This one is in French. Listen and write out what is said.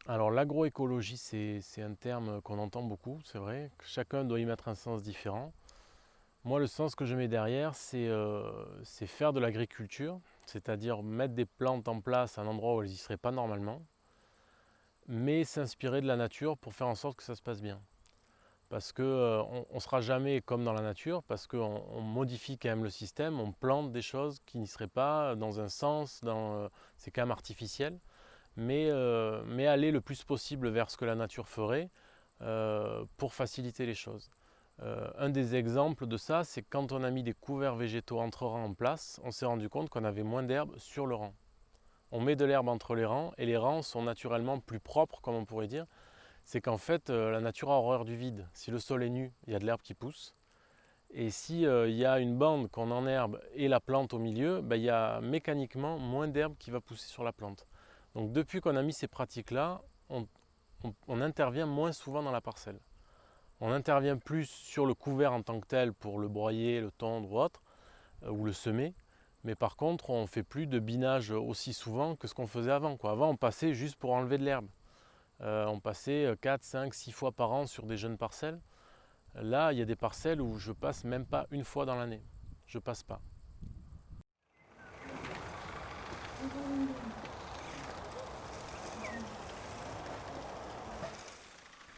Alors l'agroécologie, c'est un terme qu'on entend beaucoup, c'est vrai, que chacun doit y mettre un sens différent. Moi, le sens que je mets derrière, c'est faire de l'agriculture, c'est-à-dire mettre des plantes en place à un endroit où elles n'y seraient pas normalement, mais s'inspirer de la nature pour faire en sorte que ça se passe bien. Parce qu'on ne sera jamais comme dans la nature, parce qu'on modifie quand même le système, on plante des choses qui n'y seraient pas dans un sens, c'est quand même artificiel, mais aller le plus possible vers ce que la nature ferait pour faciliter les choses. Un des exemples de ça, c'est quand on a mis des couverts végétaux entre rangs en place, on s'est rendu compte qu'on avait moins d'herbe sur le rang. On met de l'herbe entre les rangs et les rangs sont naturellement plus propres, comme on pourrait dire. C'est qu'en fait, la nature a horreur du vide. Si le sol est nu, il y a de l'herbe qui pousse. Et si il y a une bande qu'on enherbe et la plante au milieu, ben, il y a mécaniquement moins d'herbe qui va pousser sur la plante. Donc depuis qu'on a mis ces pratiques-là, on intervient moins souvent dans la parcelle. On intervient plus sur le couvert en tant que tel pour le broyer, le tondre ou autre, ou le semer. Mais par contre, on ne fait plus de binage aussi souvent que ce qu'on faisait avant, quoi. Avant, on passait juste pour enlever de l'herbe. On passait 4, 5, 6 fois par an sur des jeunes parcelles. Là, il y a des parcelles où je passe même pas une fois dans l'année. Je passe pas.